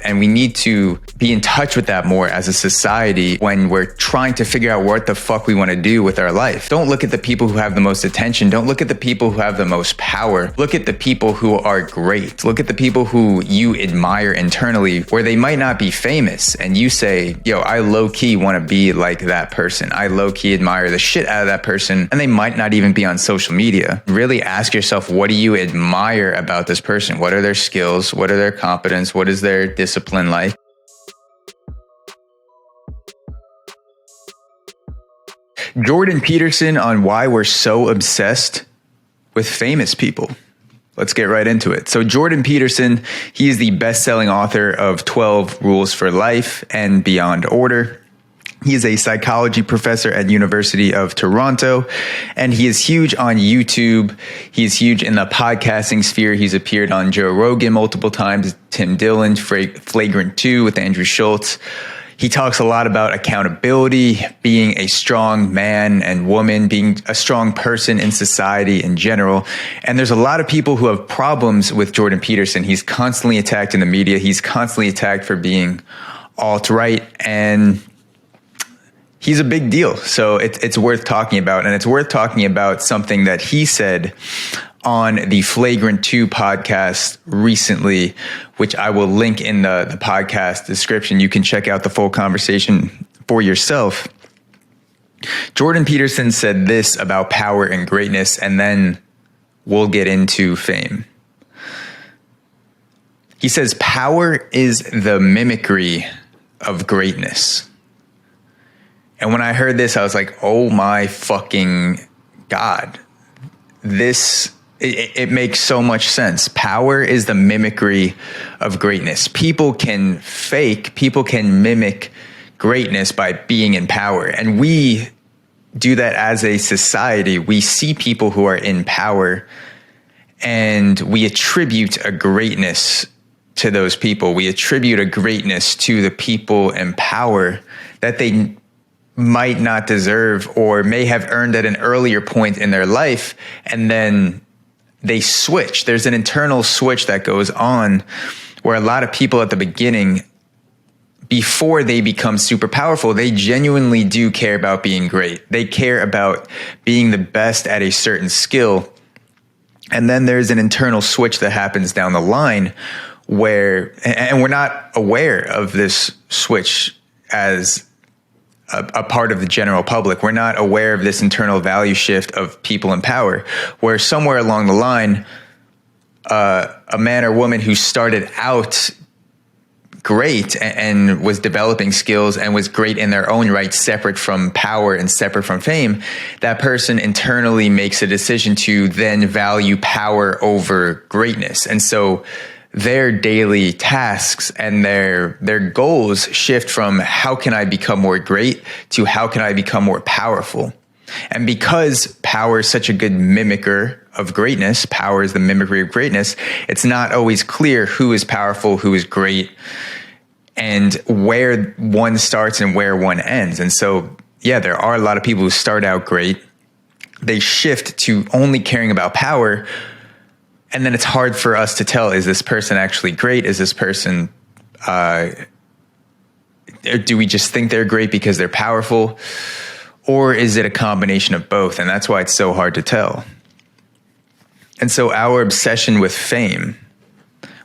And we need to be in touch with that more as a society when we're trying to figure out what the fuck we want to do with our life. Don't look at the people who have the most attention. Don't look at the people who have the most power. Look at the people who are great. Look at the people who you admire internally, where they might not be famous. And you say, yo, I low-key want to be like that person. I low-key admire the shit out of that person. And they might not even be on social media. Really ask yourself, what do you admire about this person? What are their skills? What are their competence? What is their discipline like? Jordan Peterson on why we're so obsessed with famous people. Let's get right into it. So Jordan Peterson, he is the best-selling author of 12 Rules for Life and Beyond Order. He is a psychology professor at University of Toronto, and he is huge on YouTube. He's huge in the podcasting sphere. He's appeared on Joe Rogan multiple times, Tim Dillon, Flagrant 2 with Andrew Schultz. He talks a lot about accountability, being a strong man and woman, being a strong person in society in general. And there's a lot of people who have problems with Jordan Peterson. He's constantly attacked in the media. He's constantly attacked for being alt-right, and he's a big deal. So it's worth talking about. And it's worth talking about something that he said on the Flagrant 2 podcast recently, which I will link in the podcast description. You can check out the full conversation for yourself. Jordan Peterson said this about power and greatness, and then we'll get into fame. He says, power is the mimicry of greatness. And when I heard this, I was like, oh my fucking God. It makes so much sense. Power is the mimicry of greatness. People can mimic greatness by being in power. And we do that as a society. We see people who are in power and we attribute a greatness to those people. We attribute a greatness to the people in power that they might not deserve or may have earned at an earlier point in their life. And then they switch. There's an internal switch that goes on where a lot of people at the beginning, before they become super powerful, they genuinely do care about being great. They care about being the best at a certain skill. And then there's an internal switch that happens down the line where, and we're not aware of this switch as a part of the general public. We're not aware of this internal value shift of people in power, where somewhere along the line, a man or woman who started out great and was developing skills and was great in their own right, separate from power and separate from fame, that person internally makes a decision to then value power over greatness. And so their daily tasks and their goals shift from how can I become more great to how can I become more powerful. And because power is such a good mimicker of greatness, power is the mimicry of greatness, it's not always clear who is powerful, who is great, and where one starts and where one ends. And so, yeah, there are a lot of people who start out great. They shift to only caring about power. And then it's hard for us to tell, is this person actually great? Is this person, do we just think they're great because they're powerful? Or is it a combination of both? And that's why it's so hard to tell. And so our obsession with fame,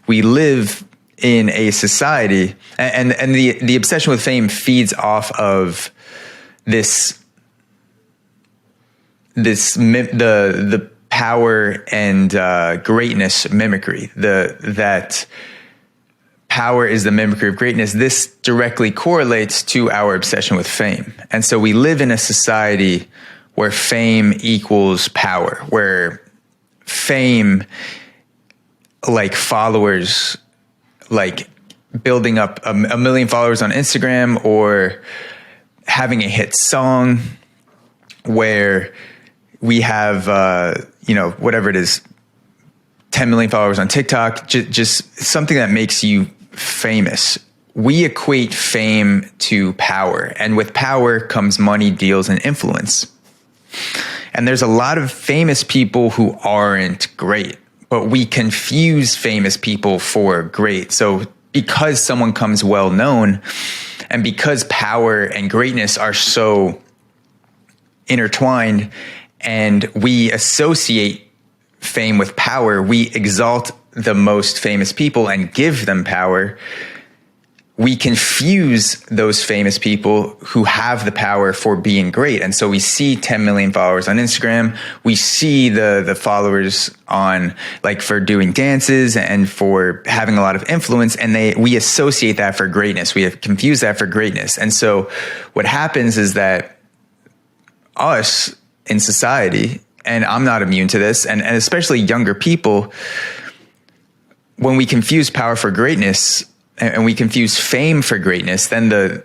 we live in a society, and the obsession with fame feeds off of the power and greatness mimicry. That power is the mimicry of greatness. This directly correlates to our obsession with fame. And so we live in a society where fame equals power, where fame, like followers, like building up a million followers on Instagram or having a hit song, where we have, whatever it is, 10 million followers on TikTok, just something that makes you famous. We equate fame to power, and with power comes money, deals, and influence. And there's a lot of famous people who aren't great, but we confuse famous people for great. So because someone comes well known, and because power and greatness are so intertwined, and we associate fame with power, we exalt the most famous people and give them power. We confuse those famous people who have the power for being great. And so we see 10 million followers on Instagram. We see the followers on, like, for doing dances and for having a lot of influence. And we associate that for greatness. We have confused that for greatness. And so what happens is that us in society, and I'm not immune to this, and especially younger people, when we confuse power for greatness, and we confuse fame for greatness, then the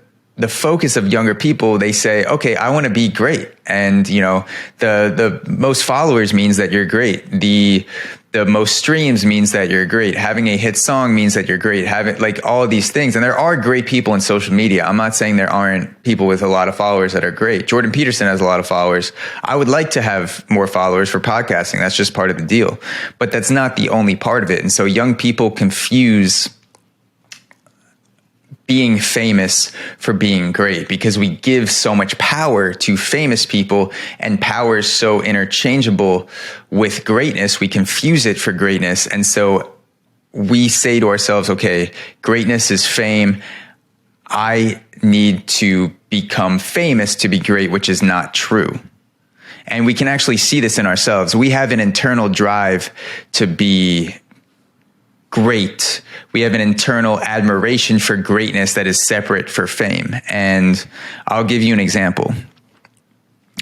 focus of younger people, they say, okay, I want to be great. And, you know, the most followers means that you're great. The most streams means that you're great. Having a hit song means that you're great. Having, like, all of these things. And there are great people in social media. I'm not saying there aren't people with a lot of followers that are great. Jordan Peterson has a lot of followers. I would like to have more followers for podcasting. That's just part of the deal. But that's not the only part of it. And so young people confuse being famous for being great, because we give so much power to famous people, and power is so interchangeable with greatness. We confuse it for greatness. And so we say to ourselves, okay, greatness is fame. I need to become famous to be great, which is not true. And we can actually see this in ourselves. We have an internal drive to be great. We have an internal admiration for greatness that is separate for fame. And I'll give you an example.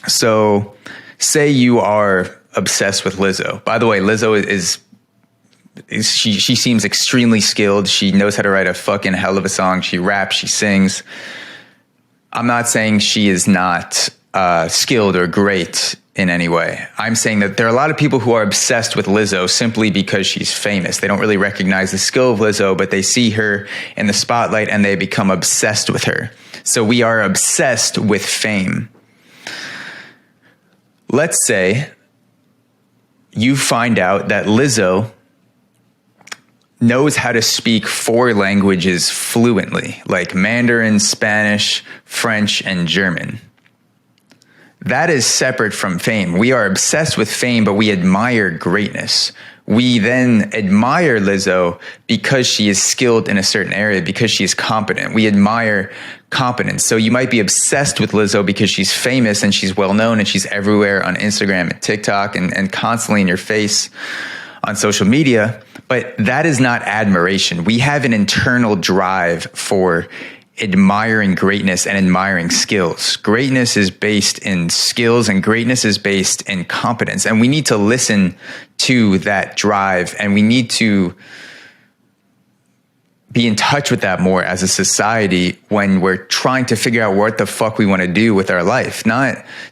So say you are obsessed with Lizzo. By the way, Lizzo she seems extremely skilled. She knows how to write a fucking hell of a song. She raps, she sings. I'm not saying she is not skilled or great in any way. I'm saying that there are a lot of people who are obsessed with Lizzo simply because she's famous. They don't really recognize the skill of Lizzo, but they see her in the spotlight and they become obsessed with her. So we are obsessed with fame. Let's say you find out that Lizzo knows how to speak 4 languages fluently, like Mandarin, Spanish, French, and German. That is separate from fame. We are obsessed with fame, but we admire greatness. We then admire Lizzo because she is skilled in a certain area, because she is competent. We admire competence. So you might be obsessed with Lizzo because she's famous and she's well known and she's everywhere on Instagram and TikTok and constantly in your face on social media. But that is not admiration. We have an internal drive for admiring greatness and admiring skills. Greatness is based in skills, and greatness is based in competence. And we need to listen to that drive, and we need to be in touch with that more as a society when we're trying to figure out what the fuck we want to do with our life.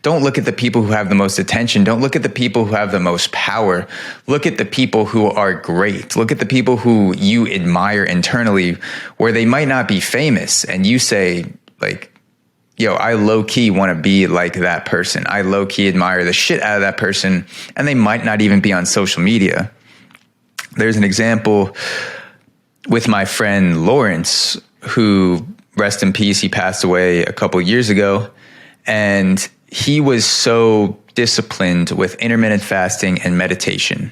Don't look at the people who have the most attention. Don't look at the people who have the most power. Look at the people who are great. Look at the people who you admire internally, where they might not be famous. And you say, like, yo, I low-key want to be like that person. I low-key admire the shit out of that person. And they might not even be on social media. There's an example with my friend Lawrence, who, rest in peace, he passed away a couple years ago. And he was so disciplined with intermittent fasting and meditation.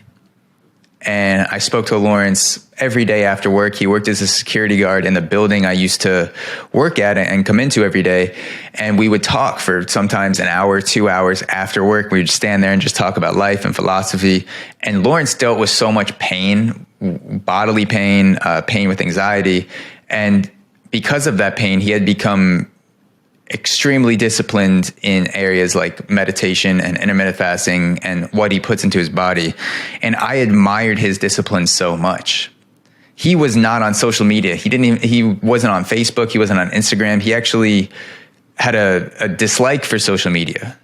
And I spoke to Lawrence every day after work. He worked as a security guard in the building I used to work at and come into every day. And we would talk for sometimes an hour, 2 hours after work. We would stand there and just talk about life and philosophy. And Lawrence dealt with so much pain, bodily pain, pain with anxiety. And because of that pain, he had become extremely disciplined in areas like meditation and intermittent fasting and what he puts into his body. And I admired his discipline so much. He was not on social media. He wasn't on Facebook. He wasn't on Instagram. He actually had a dislike for social media.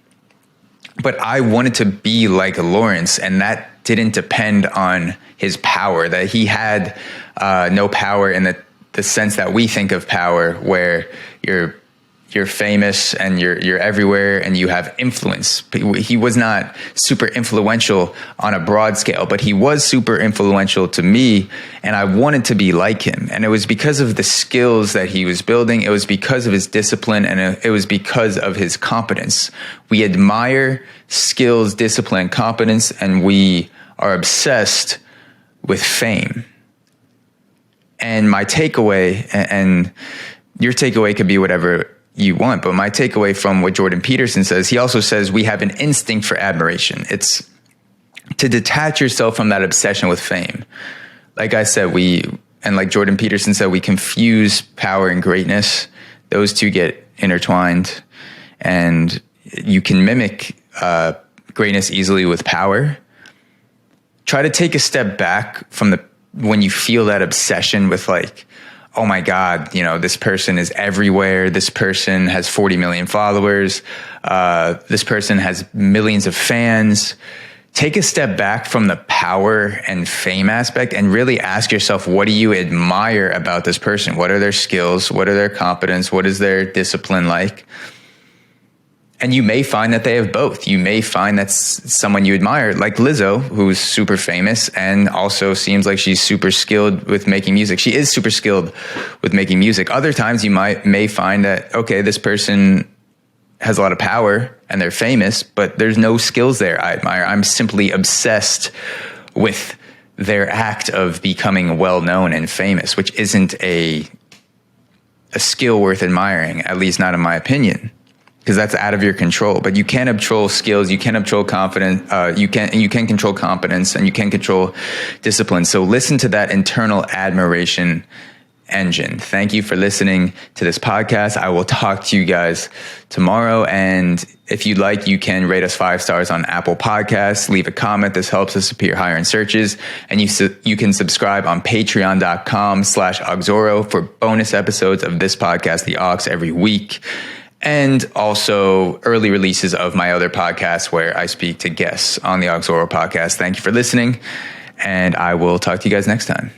But I wanted to be like Lawrence, and that didn't depend on his power, that he had no power in the sense that we think of power, where you're you're famous and you're everywhere and you have influence. He was not super influential on a broad scale, but he was super influential to me, and I wanted to be like him. And it was because of the skills that he was building. It was because of his discipline, and it was because of his competence. We admire skills, discipline, competence, and we are obsessed with fame. And my takeaway, and your takeaway could be whatever you want, but my takeaway from what Jordan Peterson says, he also says we have an instinct for admiration. It's to detach yourself from that obsession with fame. Like I said, and like Jordan Peterson said, we confuse power and greatness. Those two get intertwined, and you can mimic greatness easily with power. Try to take a step back from when you feel that obsession with like, oh my God, this person is everywhere. This person has 40 million followers. This person has millions of fans. Take a step back from the power and fame aspect and really ask yourself, what do you admire about this person? What are their skills? What are their competence? What is their discipline like? And you may find that they have both. You may find that's someone you admire, like Lizzo, who's super famous and also seems like she's super skilled with making music. She is super skilled with making music. Other times you may find that, okay, this person has a lot of power and they're famous, but there's no skills there I admire. I'm simply obsessed with their act of becoming well-known and famous, which isn't a skill worth admiring, at least not in my opinion. Because that's out of your control. But you can control skills, you can control confidence, you can control competence, and you can control discipline. So listen to that internal admiration engine. Thank you for listening to this podcast. I will talk to you guys tomorrow. And if you'd like, you can rate us 5 stars on Apple Podcasts. Leave a comment. This helps us appear higher in searches. And you can subscribe on patreon.com/Auxoro for bonus episodes of this podcast, The Aux, every week. And also early releases of my other podcasts where I speak to guests on the Auxoro podcast. Thank you for listening, and I will talk to you guys next time.